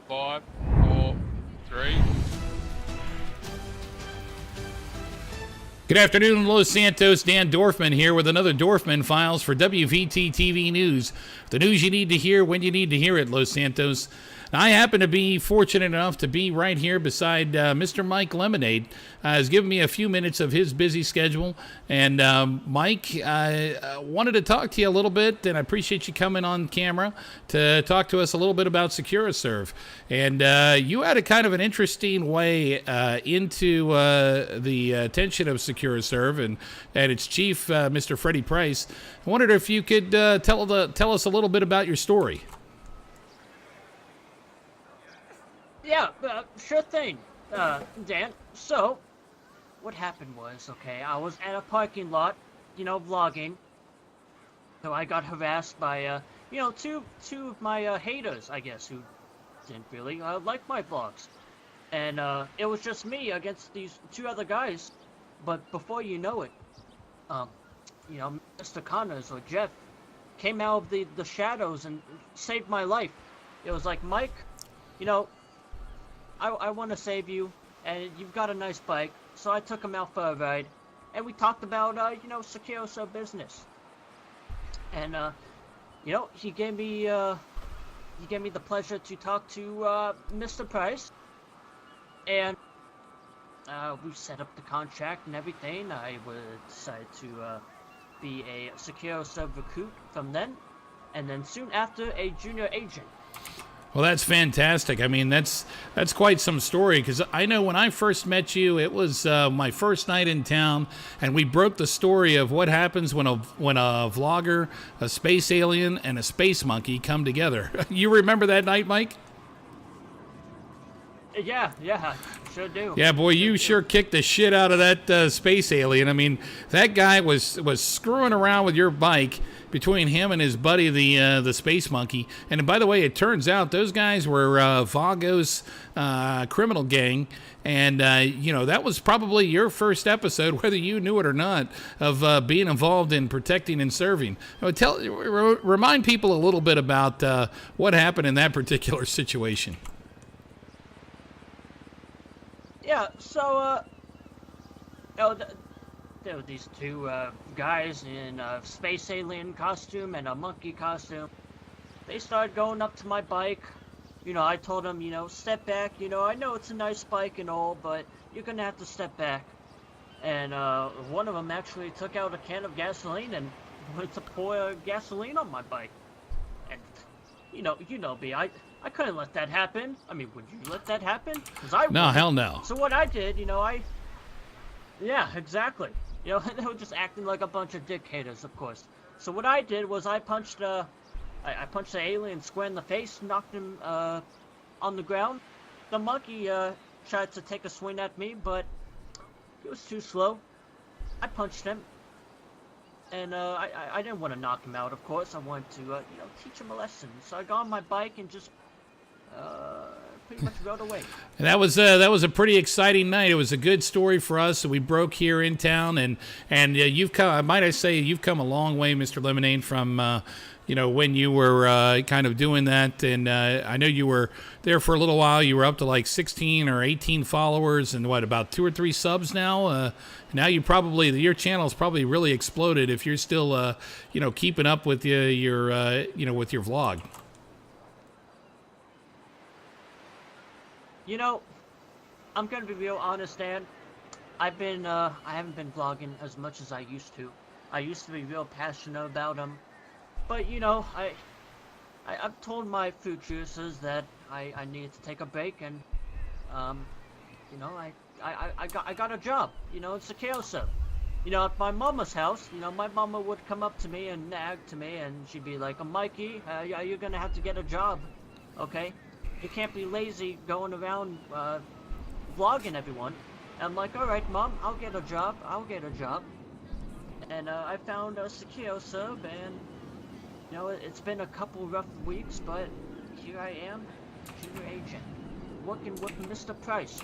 5, 4, 3. Good afternoon, Los Santos. Dan Dorfman here with another Dorfman Files for WVT-TV News. The news you need to hear when you need to hear it, Los Santos. I happen to be fortunate enough to be right here beside Mr. Mike Lemonade. Has given me a few minutes of his busy schedule. And Mike, I wanted to talk to you a little bit, and I appreciate you coming on camera to talk to us a little bit about Securo. And you had a kind of an interesting way into the attention of Securo and its chief, Mr. Freddie Price. I wondered if you could tell us a little bit about your story. Yeah, sure thing, Dan. So, what happened was, okay, I was at a parking lot, vlogging. So I got harassed by, two of my haters, I guess, who didn't really like my vlogs. And it was just me against these two other guys. But before you know it, Mr. Connors or Jeff came out of the shadows and saved my life. It was like, Mike, I want to save you, and you've got a nice bike. So I took him out for a ride, and we talked about, Securo business. And, he gave me the pleasure to talk to Mr. Price, and we set up the contract and everything. I would decide to be a Securo recruit from then, and then soon after a junior agent. Well, that's fantastic. I mean, that's quite some story, because I know when I first met you, it was my first night in town, and we broke the story of what happens when a vlogger, a space alien, and a space monkey come together. You remember that night, Mike? Yeah, sure do. Yeah, boy, you sure kicked the shit out of that space alien. I mean, that guy was screwing around with your bike between him and his buddy, the space monkey. And by the way, it turns out those guys were Vago's criminal gang. And, that was probably your first episode, whether you knew it or not, of being involved in protecting and serving. Remind people a little bit about what happened in that particular situation. Yeah, so, there were these two guys in a space alien costume and a monkey costume. They started going up to my bike. I told them, step back. I know it's a nice bike and all, but you're going to have to step back. And one of them actually took out a can of gasoline and went to pour gasoline on my bike. And, me, I couldn't let that happen. I mean, would you let that happen? 'Cause I No, wouldn't. hell no. So what I did, yeah, exactly. They were just acting like a bunch of dick-haters, of course. So what I did was I punched the alien square in the face, knocked him on the ground. The monkey tried to take a swing at me, but he was too slow. I punched him, and I didn't want to knock him out, of course. I wanted to, teach him a lesson. So I got on my bike and just pretty much rode away. And that was a pretty exciting night. It was a good story for us. So we broke here in town, and you've come. Might I say you've come a long way, Mr. Lemonade, from when you were kind of doing that. And I know you were there for a little while. You were up to like 16 or 18 followers, and about 2 or 3 subs now. Now your channel's probably really exploded if you're still keeping up with your vlog. I'm gonna be real honest, Dan. I haven't been vlogging as much as I used to. I used to be real passionate about them, but I've told my futurists that I needed to take a break, and I got a job, in Securo. At my mama's house, my mama would come up to me and nag to me, and she'd be like, Mikey, you're gonna have to get a job, okay? You can't be lazy going around vlogging everyone. And I'm like, all right, Mom, I'll get a job. And I found a Securo and it's been a couple rough weeks, but here I am, junior agent. working with Mr. Price.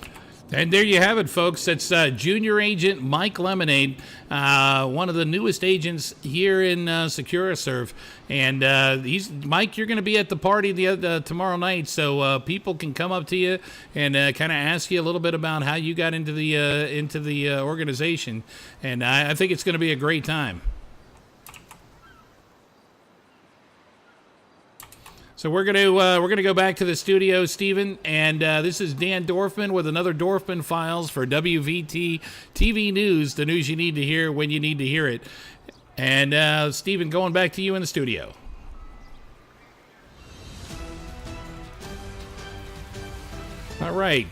And there you have it, folks. That's Junior Agent Mike Lemonade, one of the newest agents here in Securo. And Mike. You're going to be at the party tomorrow night, so people can come up to you and kind of ask you a little bit about how you got into the organization. And I think it's going to be a great time. So we're gonna go back to the studio, Stephen, and this is Dan Dorfman with another Dorfman Files for WVT-TV News, the news you need to hear when you need to hear it. And Stephen, going back to you in the studio. All right.